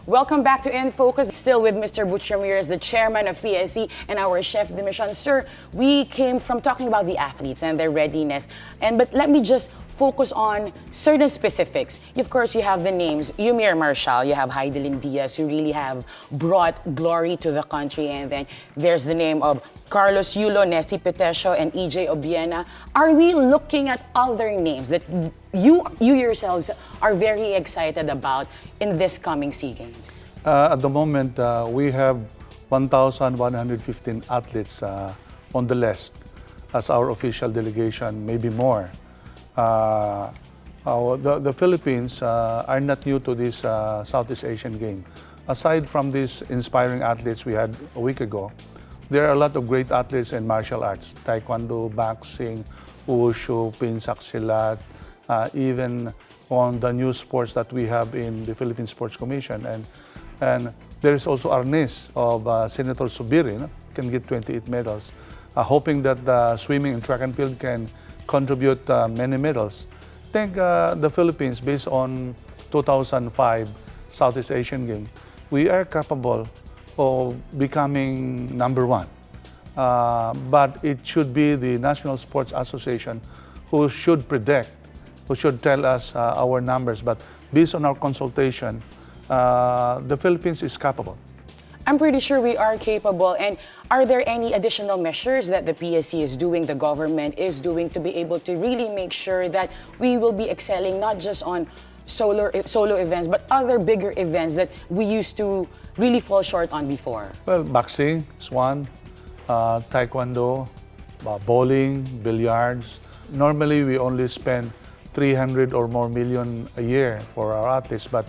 Welcome back to In Focus. Still with Mr. Butch Ramirez, the chairman of PSC, and our chef de mission. Sir, we came from talking about the athletes and their readiness. But let me just focus on certain specifics. Of course, you have the names, Yumir Marshall, you have Heidelin Diaz, who really have brought glory to the country. And then there's the name of Carlos Yulo, Nessie Petesio, and EJ Obiena. Are we looking at other names that you yourselves are very excited about in this coming SEA Games? At the moment, we have 1,115 athletes on the list as our official delegation, maybe more. The Philippines are not new to this Southeast Asian game. Aside from these inspiring athletes we had a week ago, there are a lot of great athletes in martial arts, taekwondo, boxing, wushu, pinsak silat, even on the new sports that we have in the Philippine Sports Commission. And there is also arnis of Senator Subiri, can get 28 medals, hoping that the swimming and track and field can contribute many medals. I think the Philippines, based on 2005 Southeast Asian Games, we are capable of becoming #1. But it should be the National Sports Association who should predict, who should tell us our numbers. But based on our consultation, the Philippines is capable. I'm pretty sure we are capable. And are there any additional measures that the PSC is doing, the government is doing, to be able to really make sure that we will be excelling not just on solo events, but other bigger events that we used to really fall short on before? Well, boxing is one, taekwondo, bowling, billiards. Normally, we only spend 300 or more million a year for our athletes, but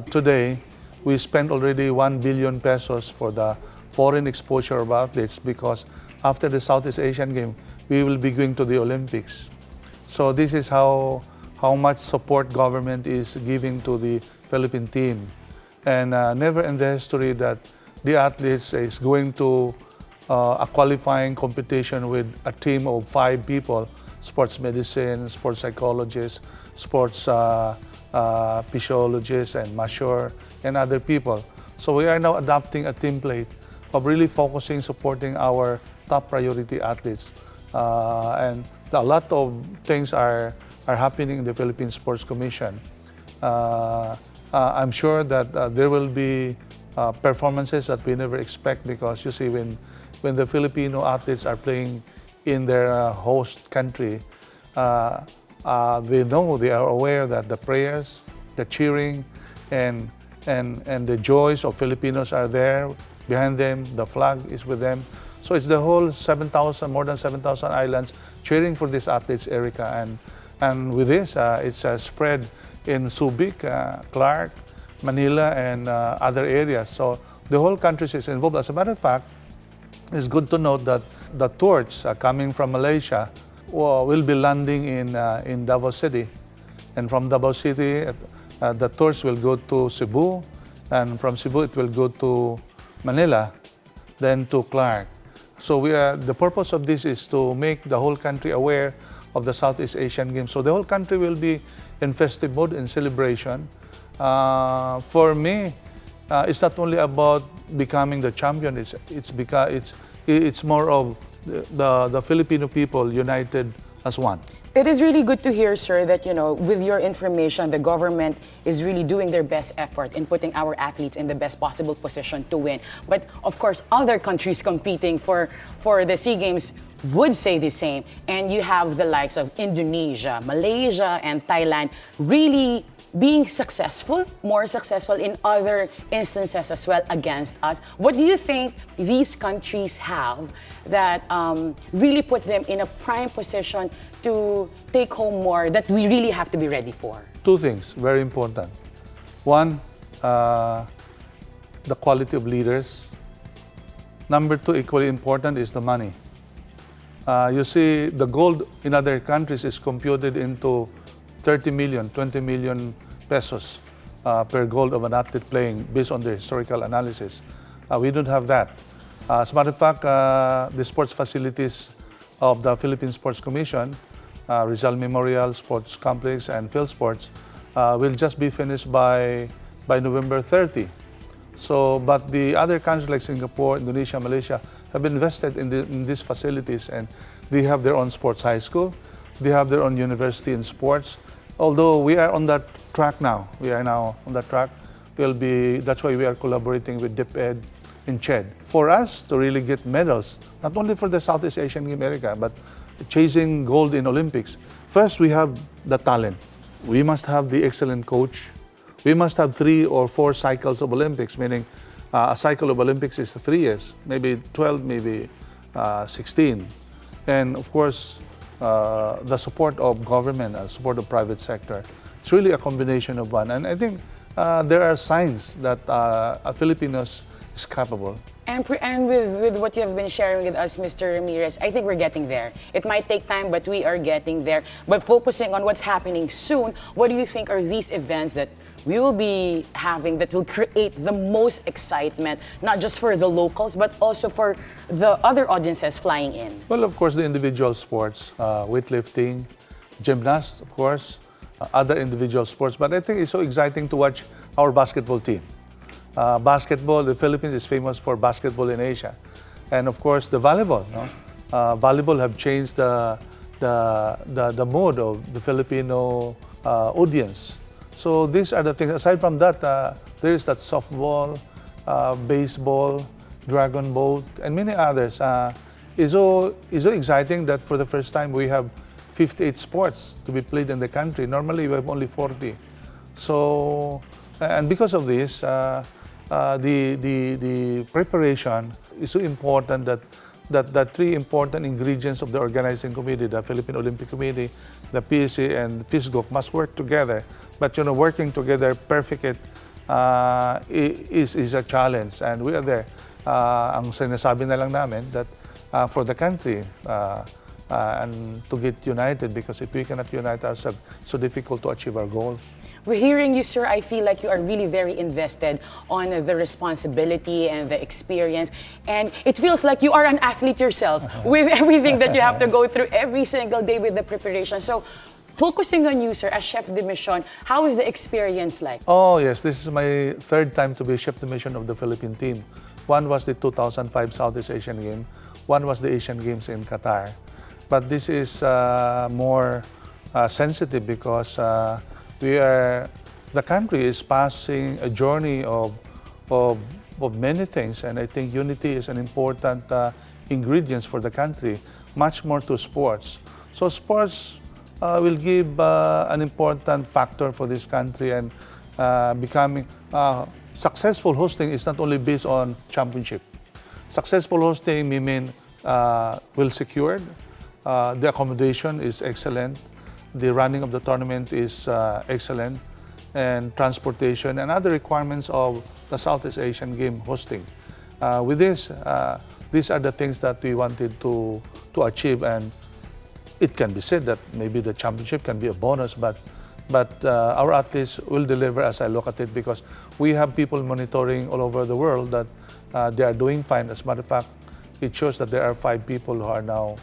today, we spent already 1 billion pesos for the foreign exposure of athletes, because after the Southeast Asian Game, we will be going to the Olympics. So this is how much support government is giving to the Philippine team. And never in the history that the athletes is going to a qualifying competition with a team of 5 people, sports medicine, sports psychologists, sports physiologists, and masseur, and other people. So we are now adopting a template of really focusing, supporting our top priority athletes. And a lot of things are happening in the Philippine Sports Commission. I'm sure that there will be performances that we never expect, because you see, when the Filipino athletes are playing in their host country, they know, they are aware that the prayers, the cheering, and the joys of Filipinos are there behind them. The flag is with them. So it's the whole more than 7,000 islands cheering for these athletes, Erica. And with this, it's spread in Subic, Clark, Manila, and other areas. So the whole country is involved. As a matter of fact, it's good to note that the torch coming from Malaysia will be landing in Davao City. And from Davao City, the torch will go to Cebu, and from Cebu it will go to Manila, then to Clark. So the purpose of this is to make the whole country aware of the Southeast Asian Games. So the whole country will be in festive mode, in celebration. For me, it's not only about becoming the champion. It's more of the Filipino people united as one. It is really good to hear, sir, that, with your information, the government is really doing their best effort in putting our athletes in the best possible position to win. But of course, other countries competing for the SEA Games would say the same. And you have the likes of Indonesia, Malaysia, and Thailand really being successful, more successful in other instances as well against us. What do you think these countries have that really put them in a prime position to take home more, that we really have to be ready for? 2 things, very important. One, the quality of leaders. Number 2, equally important, is the money. You see, the gold in other countries is computed into 30 million, 20 million pesos per gold of an athlete playing, based on the historical analysis. We don't have that. As a matter of fact, the sports facilities of the Philippine Sports Commission, Rizal Memorial Sports Complex and Field Sports, will just be finished by by November 30. So, but the other countries like Singapore, Indonesia, Malaysia have invested in these facilities, and they have their own sports high school. They have their own university in sports. Although we are on that track now, we are now on that track. That's why we are collaborating with DepEd in CHED. For us to really get medals, not only for the Southeast Asian Game America, but chasing gold in Olympics, first we have the talent. We must have the excellent coach. We must have 3 or 4 cycles of Olympics, meaning a cycle of Olympics is 3 years, maybe 12, maybe 16. And of course, the support of government and support of private sector. It's really a combination of one. And I think there are signs that Filipinos is capable. And with what you have been sharing with us, Mr. Ramirez, I think we're getting there. It might take time, but we are getting there. But focusing on what's happening soon, what do you think are these events that we will be having that will create the most excitement, not just for the locals, but also for the other audiences flying in? Well, of course, the individual sports, weightlifting, gymnasts, of course, other individual sports. But I think it's so exciting to watch our basketball team. Basketball, the Philippines is famous for basketball in Asia. And of course, the volleyball. No? Volleyball have changed the mode of the Filipino audience. So these are the things. Aside from that, there is that softball, baseball, dragon boat, and many others. It's so exciting that for the first time we have 58 sports to be played in the country. Normally we have only 40. So, and because of this, the preparation is so important that the 3 important ingredients of the organizing committee, the Philippine Olympic Committee, the PSC, and FISGOC must work together. But working together perfect is a challenge, and we are there. Ang sinasabi na lang namin that for the country and to get united, because if we cannot unite ourselves, it's so difficult to achieve our goals. We're hearing you, sir. I feel like you are really very invested on the responsibility and the experience. And it feels like you are an athlete yourself with everything that you have to go through every single day with the preparation. So, focusing on you, sir, as chef de mission, how is the experience like? Oh, yes. This is my 3rd time to be chef de mission of the Philippine team. One was the 2005 Southeast Asian Games. One was the Asian Games in Qatar. But this is more sensitive because the country is passing a journey of many things, and I think unity is an important ingredient for the country, much more to sports. So sports will give an important factor for this country, and becoming successful hosting is not only based on championship. Successful hosting mean well secured, the accommodation is excellent, the running of the tournament is excellent, and transportation and other requirements of the Southeast Asian Game hosting. With this, these are the things that we wanted to achieve, and it can be said that maybe the championship can be a bonus, but our athletes will deliver as I look at it, because we have people monitoring all over the world that they are doing fine. As a matter of fact, it shows that there are 5 people who are now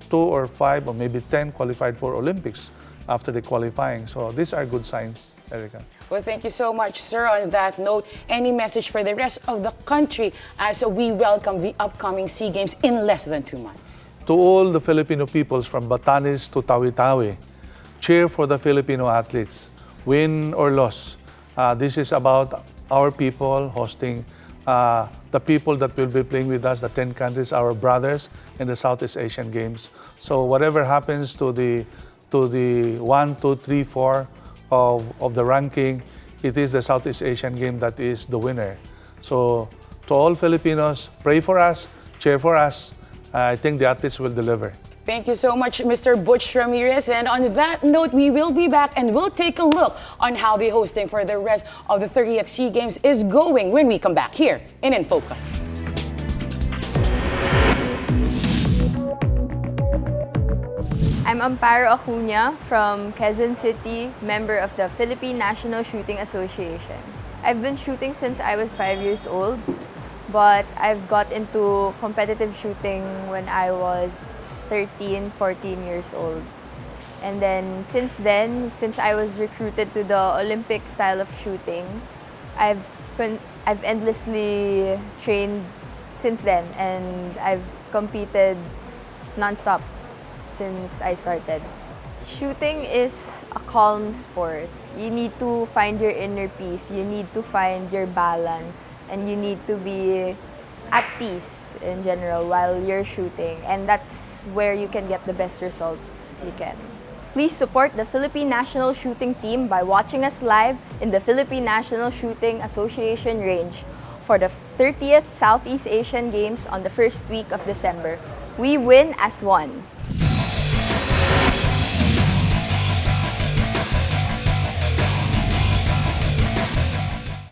2 or 5 or maybe 10 qualified for Olympics after the qualifying. So these are good signs, Erica. Well, thank you so much, sir. On that note, any message for the rest of the country as we welcome the upcoming SEA Games in less than 2 months? To all the Filipino peoples from Batanes to Tawi-Tawi, cheer for the Filipino athletes, win or loss. This is about our people hosting the people that will be playing with us, the 10 countries, our brothers in the Southeast Asian Games. So whatever happens to the 1, 2, 3, 4 of the ranking, it is the Southeast Asian Game that is the winner. So to all Filipinos, pray for us, cheer for us. I think the athletes will deliver. Thank you so much, Mr. Butch Ramirez. And on that note, we will be back and we'll take a look on how the hosting for the rest of the 30th SEA Games is going when we come back here in Focus. I'm Amparo Acuña from Quezon City, member of the Philippine National Shooting Association. I've been shooting since I was 5 years old, but I've got into competitive shooting when I was 13, 14 years old. And then, since I was recruited to the Olympic style of shooting, I've endlessly trained since then, and I've competed nonstop since I started. Shooting is a calm sport. You need to find your inner peace, you need to find your balance, and you need to be at peace in general while you're shooting. And that's where you can get the best results you can. Please support the Philippine National Shooting Team by watching us live in the Philippine National Shooting Association range for the 30th Southeast Asian Games on the first week of December. We win as one.